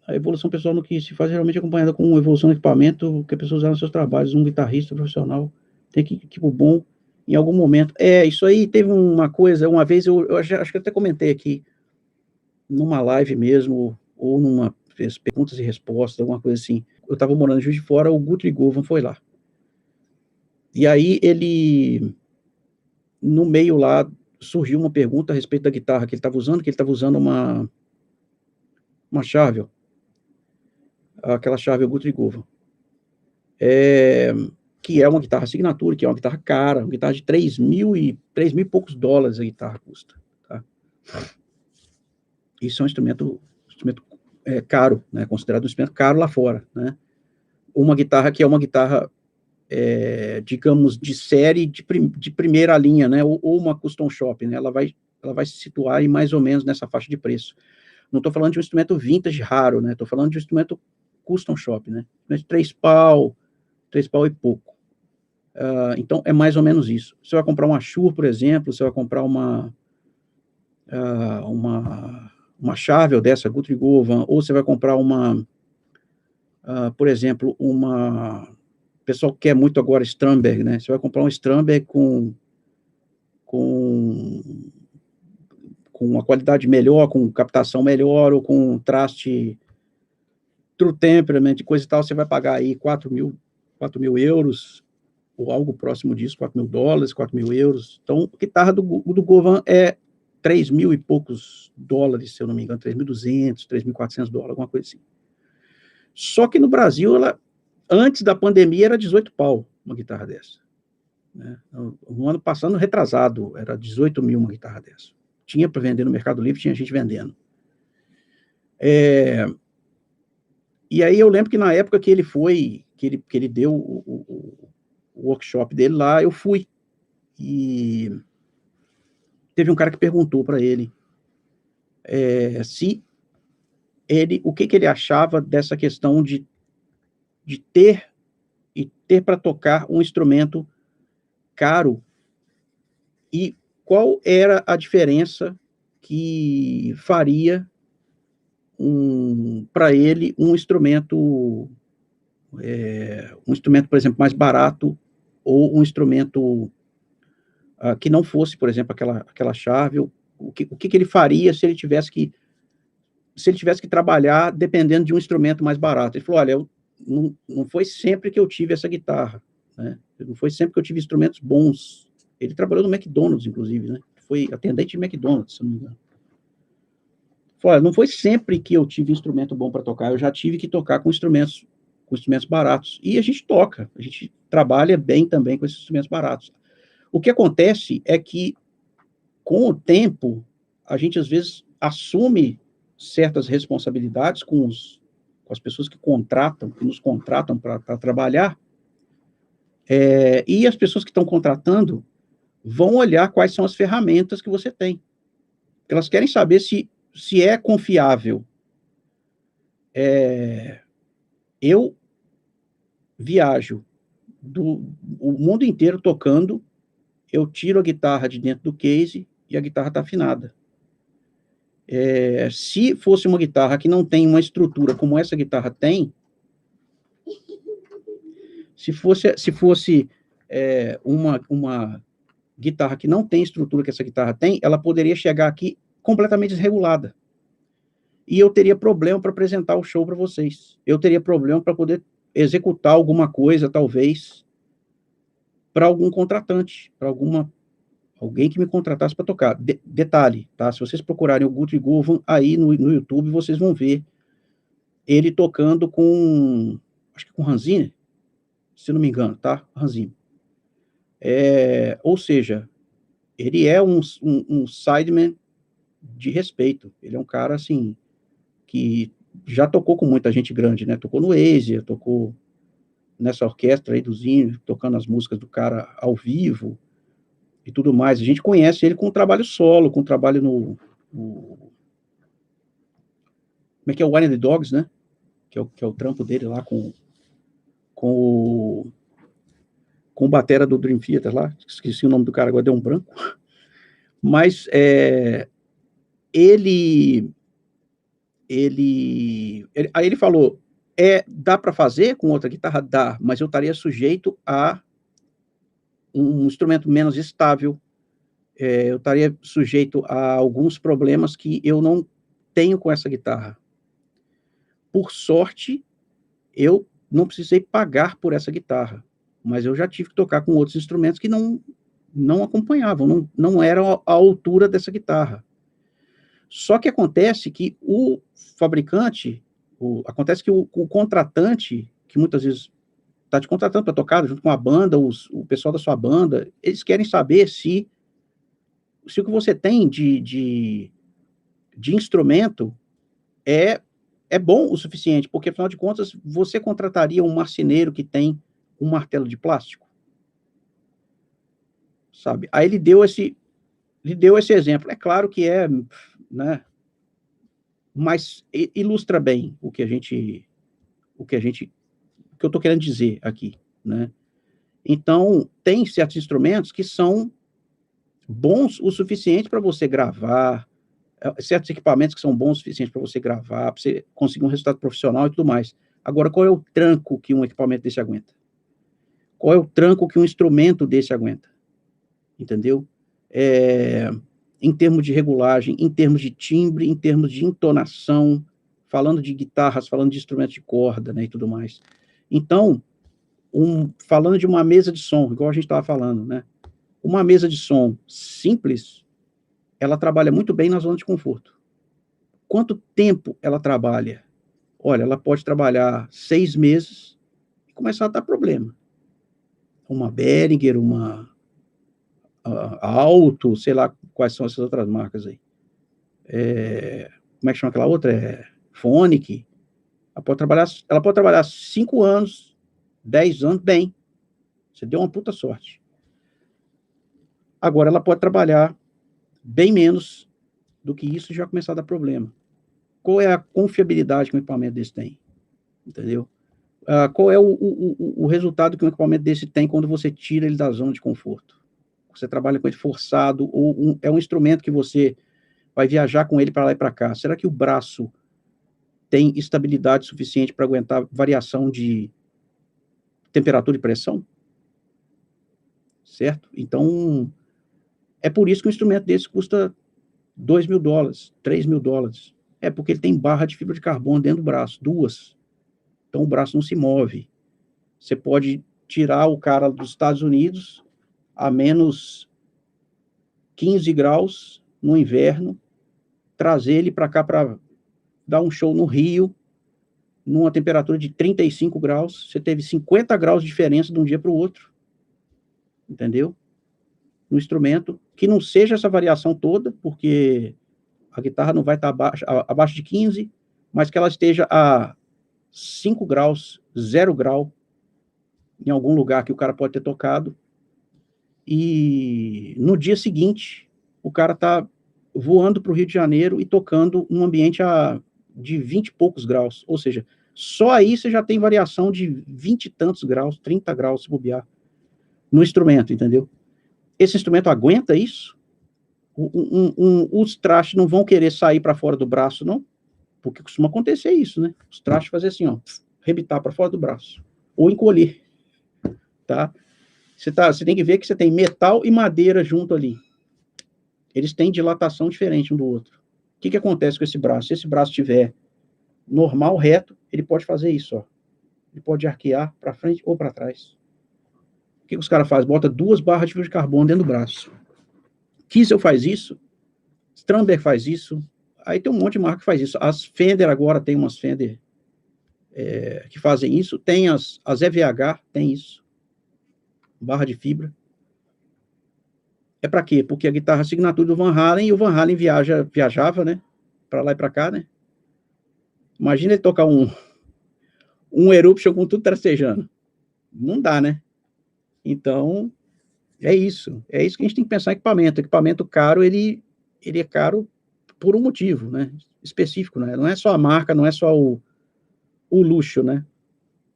A evolução pessoal no que se faz geralmente é acompanhada com evolução do equipamento que a pessoa usa nos seus trabalhos. Um guitarrista profissional tem equipo bom em algum momento. Isso aí teve uma coisa, uma vez eu acho que eu até comentei aqui, numa live mesmo, ou numa perguntas e respostas, alguma coisa assim. Eu estava morando em Juiz de Fora, o Guthrie Govan foi lá. E aí ele, no meio lá, surgiu uma pergunta a respeito da guitarra que ele estava usando uma Charvel, aquela Charvel Guthrie Govan. Que é uma guitarra Signature, que é uma guitarra cara, uma guitarra de 3 mil e poucos dólares a guitarra custa, tá? Isso é um instrumento caro, né? Considerado um instrumento caro lá fora, né? Uma guitarra que é uma guitarra, digamos, de série de primeira linha, né? Ou uma custom shop, né? Ela vai se situar em mais ou menos nessa faixa de preço. Não estou falando de um instrumento vintage raro, né? Estou falando de um instrumento custom shop, né? De 3 pau e pouco. Então, é mais ou menos isso. Você vai comprar uma Shure, por exemplo, você vai comprar uma Charvel dessa, Guthrie Govan, ou você vai comprar por exemplo, o pessoal quer muito agora Strandberg, né? Você vai comprar um Strandberg com uma qualidade melhor, com captação melhor, ou com um traste True Temperament, coisa e tal, você vai pagar aí 4 mil euros, ou algo próximo disso, 4 mil dólares, 4 mil euros. Então, a guitarra do Govan é 3 mil e poucos dólares, se eu não me engano, 3.200, 3.400 dólares, alguma coisa assim. Só que no Brasil, antes da pandemia, era 18 pau uma guitarra dessa. Né? No ano passado, retrasado, era 18 mil uma guitarra dessa. Tinha para vender no Mercado Livre, tinha gente vendendo. E aí eu lembro que na época que ele foi, que ele deu o workshop dele lá, eu fui. E teve um cara que perguntou para ele o que ele achava dessa questão de ter para tocar um instrumento caro e qual era a diferença que faria para ele um instrumento, por exemplo, mais barato, ou um instrumento que não fosse, por exemplo, aquela Charvel. O que ele faria se ele tivesse que trabalhar dependendo de um instrumento mais barato. Ele falou, olha, não foi sempre que eu tive essa guitarra, né? Não foi sempre que eu tive instrumentos bons. Ele trabalhou no McDonald's, inclusive, né? Foi atendente de McDonald's, se não me engano. Falou, olha, não foi sempre que eu tive instrumento bom para tocar, eu já tive que tocar com instrumentos baratos. E a gente trabalha bem também com esses instrumentos baratos. O que acontece é que, com o tempo, a gente, às vezes, assume certas responsabilidades com as pessoas que nos contratam para trabalhar, e as pessoas que estão contratando vão olhar quais são as ferramentas que você tem. Elas querem saber se é confiável. Eu viajo o mundo inteiro tocando, eu tiro a guitarra de dentro do case e a guitarra está afinada. Se fosse uma guitarra que não tem uma estrutura como essa guitarra tem, se fosse uma guitarra que não tem estrutura que essa guitarra tem, ela poderia chegar aqui completamente desregulada. E eu teria problema para apresentar o show para vocês. Eu teria problema para poder executar alguma coisa, talvez, para algum contratante, para alguém que me contratasse para tocar. Detalhe, tá? Se vocês procurarem o Guthrie Govan aí no YouTube, vocês vão ver ele tocando acho que com Hans Zimmer, se não me engano, tá? Hans Zimmer. Ou seja, ele é um sideman de respeito. Ele é um cara, assim, que já tocou com muita gente grande, né? Tocou no Asia, tocou nessa orquestra aí do Zimmer, tocando as músicas do cara ao vivo e tudo mais. A gente conhece ele com o trabalho solo, com o trabalho como é que é o Wine and the Dogs, né? Que é o trampo dele lá com o batera do Dream Theater lá, esqueci o nome do cara, agora deu um branco. Mas ele Aí ele falou, dá para fazer com outra guitarra? Dá, mas eu estaria sujeito a um instrumento menos estável, eu estaria sujeito a alguns problemas que eu não tenho com essa guitarra. Por sorte, eu não precisei pagar por essa guitarra, mas eu já tive que tocar com outros instrumentos que não acompanhavam, não eram à altura dessa guitarra. Só que acontece que o fabricante, acontece que o contratante, que muitas vezes está te contratando para tocar junto com a banda, o pessoal da sua banda, eles querem saber se o que você tem de instrumento é bom o suficiente, porque, afinal de contas, você contrataria um marceneiro que tem um martelo de plástico? Sabe? Aí ele deu esse exemplo. É claro que né, mas ilustra bem o que eu estou querendo dizer aqui, né? Então, tem certos instrumentos que são bons o suficiente para você gravar, certos equipamentos que são bons o suficiente para você gravar, para você conseguir um resultado profissional e tudo mais. Agora, qual é o tranco que um equipamento desse aguenta? Qual é o tranco que um instrumento desse aguenta? Entendeu? Em termos de regulagem, em termos de timbre, em termos de entonação, falando de guitarras, falando de instrumentos de corda, né, e tudo mais. Então, falando de uma mesa de som, igual a gente estava falando, né? Uma mesa de som simples, ela trabalha muito bem na zona de conforto. Quanto tempo ela trabalha? Olha, ela pode trabalhar 6 meses e começar a dar problema. Uma Behringer, uma Alto, sei lá quais são essas outras marcas aí. Como é que chama aquela outra? Phonic. Ela pode trabalhar 5 anos, 10 anos, bem. Você deu uma puta sorte. Agora, ela pode trabalhar bem menos do que isso e já começar a dar problema. Qual é a confiabilidade que um equipamento desse tem? Entendeu? Qual é o resultado que um equipamento desse tem quando você tira ele da zona de conforto? Você trabalha com ele forçado, ou é um instrumento que você vai viajar com ele para lá e para cá. Será que o braço tem estabilidade suficiente para aguentar variação de temperatura e pressão? Certo? Então, é por isso que um instrumento desse custa $2.000, $3.000. É porque ele tem barra de fibra de carbono dentro do braço, 2. Então, o braço não se move. Você pode tirar o cara dos Estados Unidos a menos 15 graus no inverno, trazer ele para cá para dar um show no Rio, numa temperatura de 35 graus, você teve 50 graus de diferença de um dia para o outro. Entendeu? No instrumento, que não seja essa variação toda, porque a guitarra não vai estar abaixo de 15, mas que ela esteja a 5 graus, 0 grau, em algum lugar que o cara pode ter tocado, e no dia seguinte, o cara está voando para o Rio de Janeiro e tocando num ambiente de 20 e poucos graus, ou seja, só aí você já tem variação de 20 e tantos graus, 30 graus, se bobear, no instrumento, entendeu? Esse instrumento aguenta isso? Os trastes não vão querer sair para fora do braço, não? Porque costuma acontecer isso, né? Os trastes fazem assim, ó, rebitar para fora do braço, ou encolher, tá? Você tem que ver que você tem metal e madeira junto ali. Eles têm dilatação diferente um do outro. O que acontece com esse braço? Se esse braço estiver normal, reto, ele pode fazer isso, ó. Ele pode arquear para frente ou para trás. O que os caras fazem? Bota 2 barras de fibra de carbono dentro do braço. Kiesel faz isso, Stramberg faz isso, aí tem um monte de marca que faz isso. As Fender agora tem umas Fender que fazem isso, tem as EVH, tem isso. Barra de fibra. É para quê? Porque a guitarra assinatura do Van Halen, e o Van Halen viajava, né? Para lá e para cá, né? Imagina ele tocar um Eruption com tudo trastejando. Não dá, né? Então, é isso que a gente tem que pensar em equipamento. Equipamento caro, ele é caro por um motivo, né? Específico, né? Não é só a marca, não é só o luxo, né?